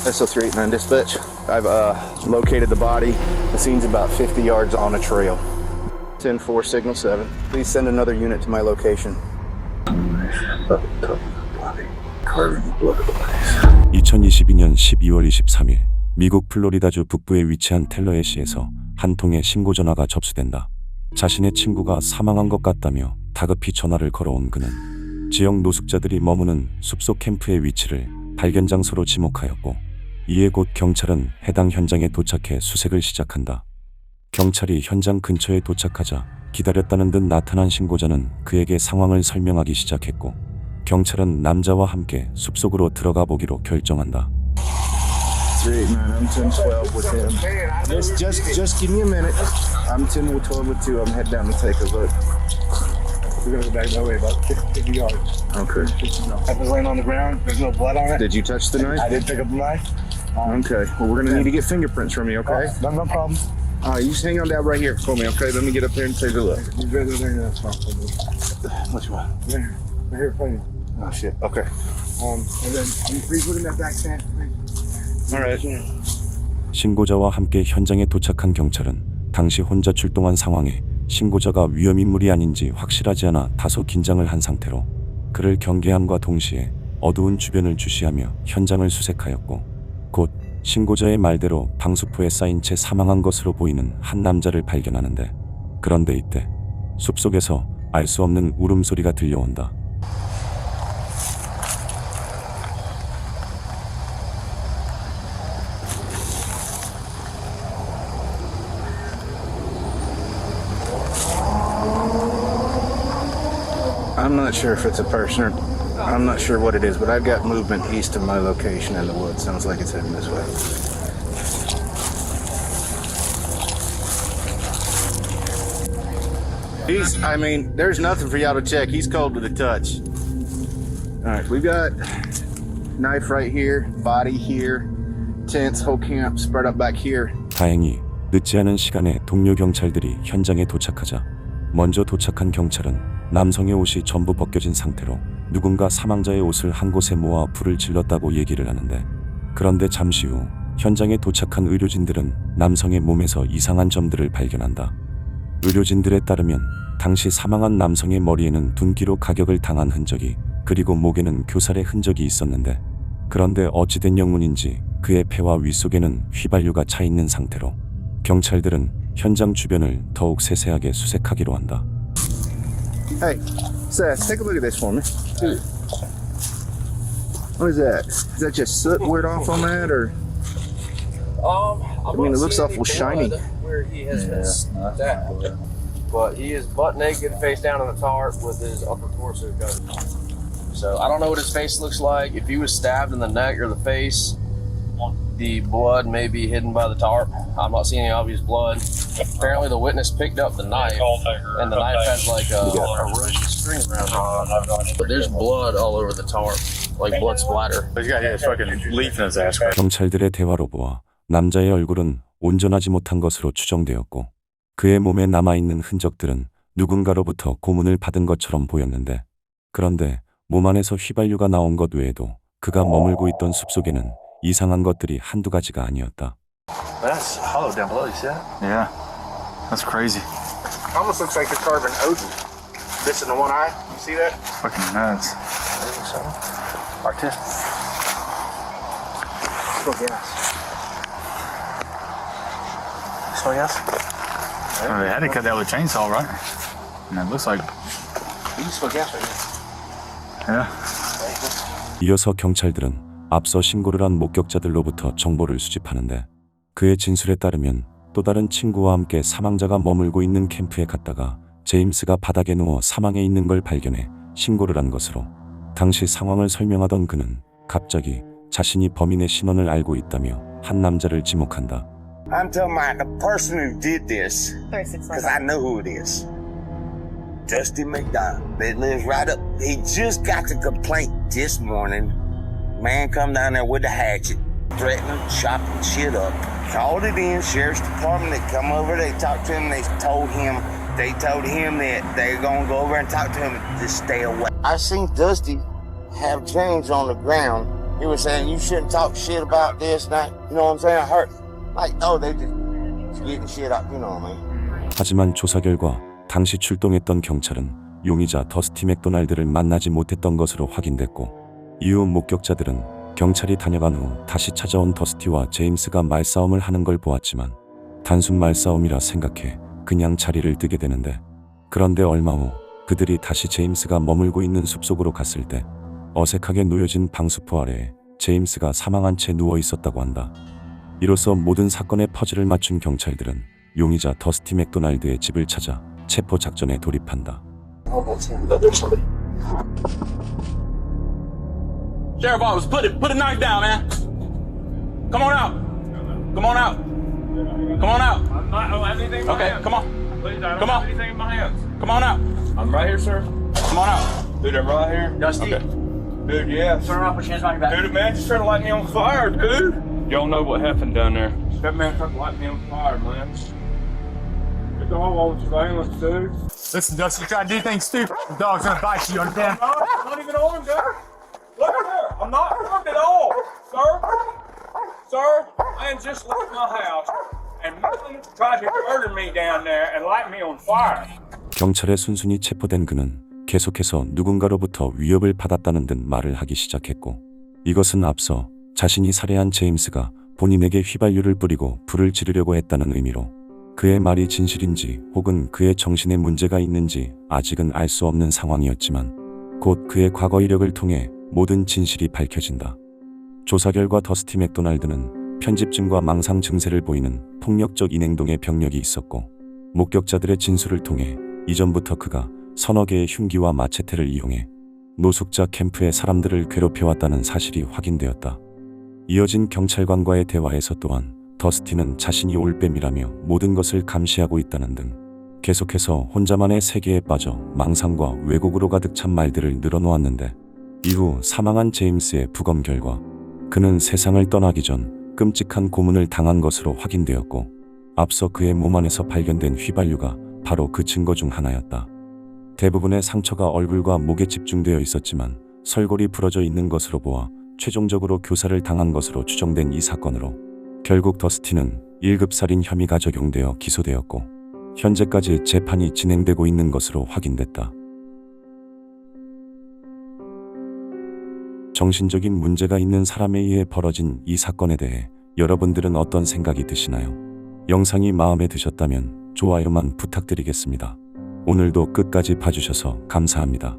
SO389 dispatch. I've located the body. The scene's about 50 yards on a trail. 10-4 signal 7. Please send another unit to my location. 2022년 12월 23일 미국 플로리다주 북부에 위치한 텔러에시에서 한 통의 신고 전화가 접수된다. 자신의 친구가 사망한 것 같다며 다급히 전화를 걸어온 그는 지역 노숙자들이 머무는 숲속 캠프의 위치를 발견 장소로 지목하였고, 이에 곧 경찰은 해당 현장에 도착해 수색을 시작한다. 경찰이 현장 근처에 도착하자 기다렸다는 듯 나타난 신고자는 그에게 상황을 설명하기 시작했고, 경찰은 남자와 함께 숲속으로 들어가 보기로 결정한다. 389, I'm 1012 with him. Just give me a minute. I'm 1012 with 2. I'm head down to take a look. We're gonna go back that way about 50 yards. Okay. I was laying on the ground. There's no blood on it. Did you touch the knife? I did pick up the knife. Okay. Well, we're gonna need to get fingerprints from you, okay? No problem. You just hang on down right here for me, okay? Let me get up there and take a look. You guys are there. That's fine. Which one? There. Right here in front of you. Oh, shit. Okay. And then please look in that back stand. All right. 신고자와 함께 현장에 도착한 경찰은 당시 혼자 출동한 상황에 신고자가 위험인물이 아닌지 확실하지 않아 다소 긴장을 한 상태로 그를 경계함과 동시에 어두운 주변을 주시하며 현장을 수색하였고, 곧 신고자의 말대로 방수포에 쌓인 채 사망한 것으로 보이는 한 남자를 발견하는데, 그런데 이때 숲속에서 알 수 없는 울음소리가 들려온다. I'm not sure if it's a person or I'm not sure what it is, but I've got movement east of my location in the woods. Sounds like it's heading this way. There's nothing for y'all to check. He's cold to the touch. All right, we've got knife right here, body here, tents, whole camp spread up back here. 다행히 늦지 않은 시간에 동료 경찰들이 현장에 도착하자 먼저 도착한 경찰은 남성의 옷이 전부 벗겨진 상태로 누군가 사망자의 옷을 한 곳에 모아 불을 질렀다고 얘기를 하는데, 그런데 잠시 후 현장에 도착한 의료진들은 남성의 몸에서 이상한 점들을 발견한다. 의료진들에 따르면 당시 사망한 남성의 머리에는 둔기로 가격을 당한 흔적이, 그리고 목에는 교살의 흔적이 있었는데, 그런데 어찌된 영문인지 그의 폐와 위 속에는 휘발유가 차 있는 상태로 경찰들은 현장 주변을 더욱 세세하게 수색하기로 한다. Hey, Seth, take a look at this for me. What is that? Is that just soot weared off on that, or? I mean, it looks awful shiny. Where he has been stabbed, but he is butt naked, face down on the tarp with his upper torso covered. So I don't know what his face looks like. If he was stabbed in the neck or the face, the blood may be hidden by the tarp. I'm not seeing any obvious blood. Apparently the witness picked up the knife, and the knife has like a rope string around it. But there's blood all over the tarp, like blood splatter. He's got his fucking leaf in his ass. 경찰들의 대화로 보아 남자의 얼굴은 온전하지 못한 것으로 추정되었고, 그의 몸에 남아있는 흔적들은 누군가로부터 고문을 받은 것처럼 보였는데, 그런데 몸 안에서 휘발유가 나온 것 외에도 그가 머물고 있던 숲속에는 이상한 것들이 한두 가지가 아니었다. That's hollow down below, you see that? Yeah. That's crazy. Almost looks like they're carving Odin. Missing the one eye. You see that? Fucking nuts. Artistic. Smell gas. Smell gas? Oh, they had to cut that with a chainsaw, right? And it looks like, You smell gas right here. yeah. 이어서 경찰들은 앞서 신고를 한 목격자들로부터 정보를 수집하는데, 그의 진술에 따르면 또 다른 친구와 함께 사망자가 머물고 있는 캠프에 갔다가 제임스가 바닥에 누워 사망해 있는 걸 발견해 신고를 한 것으로, 당시 상황을 설명하던 그는 갑자기 자신이 범인의 신원을 알고 있다며 한 남자를 지목한다. I'm talking about the person who did this, because I know who it is. Dusty McDonald, that lives right up. He just got the complaint this morning. Man come down there with a hatchet, threatening, chopping shit up. Called it in, sheriff's department. They come over, they talked to him, they told him that they're gonna go over and talk to him and just stay away. I seen Dusty have James on the ground He was saying you shouldn't talk shit about this, that. You know what I'm saying? I heard, like, oh, they just getting shit up. You know what I mean? 하지만 조사 결과 당시 출동했던 경찰은 용의자 더스티 맥도날드를 만나지 못했던 것으로 확인됐고, 이후 목격자들은 경찰이 다녀간 후 다시 찾아온 더스티와 제임스가 말싸움을 하는 걸 보았지만 단순 말싸움이라 생각해 그냥 자리를 뜨게 되는데, 그런데 얼마 후 그들이 다시 제임스가 머물고 있는 숲속으로 갔을 때 어색하게 놓여진 방수포 아래에 제임스가 사망한 채 누워 있었다고 한다. 이로써 모든 사건의 퍼즐을 맞춘 경찰들은 용의자 더스티 맥도날드의 집을 찾아 체포 작전에 돌입한다. Sheriff officer, put a knife down, man. Come on out. Come on out. Come on out. I'm not, I don't have anything in my Okay, hands. come on. Please, I don't Come have on. anything in my hands. Come on out. I'm right here, sir. Come on out. Dude, I'm right here. Dusty. Okay. Dude, yeah. Turn around, put your hands behind your back. Dude, the man just tried to light me on fire, dude. Y'all know what happened down there. That man tried to light me on fire, man. It's all over surveillance, dude. Listen, Dusty, you try to do things stupid, the dog's gonna bite you, understand? I'm not even armed, dude. Look at there. I'm not armed at all, sir. Sir, man just left my house and man tried to murder me down there and light me on fire. 경찰에 순순히 체포된 그는 계속해서 누군가로부터 위협을 받았다는 듯 말을 하기 시작했고, 이것은 앞서 자신이 살해한 제임스가 본인에게 휘발유를 뿌리고 불을 지르려고 했다는 의미로, 그의 말이 진실인지 혹은 그의 정신에 문제가 있는지 아직은 알 수 없는 상황이었지만 곧 그의 과거 이력을 통해 모든 진실이 밝혀진다. 조사 결과 더스티 맥도날드는 편집증과 망상 증세를 보이는 폭력적 인행동의 병력이 있었고, 목격자들의 진술을 통해 이전부터 그가 서너 개의 흉기와 마체테를 이용해 노숙자 캠프의 사람들을 괴롭혀왔다는 사실이 확인되었다. 이어진 경찰관과의 대화에서 또한 더스티는 자신이 올빼미라며 모든 것을 감시하고 있다는 등 계속해서 혼자만의 세계에 빠져 망상과 왜곡으로 가득 찬 말들을 늘어놓았는데, 이후 사망한 제임스의 부검 결과 그는 세상을 떠나기 전 끔찍한 고문을 당한 것으로 확인되었고, 앞서 그의 몸 안에서 발견된 휘발유가 바로 그 증거 중 하나였다. 대부분의 상처가 얼굴과 목에 집중되어 있었지만 설골이 부러져 있는 것으로 보아 최종적으로 교사를 당한 것으로 추정된 이 사건으로 결국 더스티는 1급 살인 혐의가 적용되어 기소되었고, 현재까지 재판이 진행되고 있는 것으로 확인됐다. 정신적인 문제가 있는 사람에 의해 벌어진 이 사건에 대해 여러분들은 어떤 생각이 드시나요? 영상이 마음에 드셨다면 좋아요만 부탁드리겠습니다. 오늘도 끝까지 봐주셔서 감사합니다.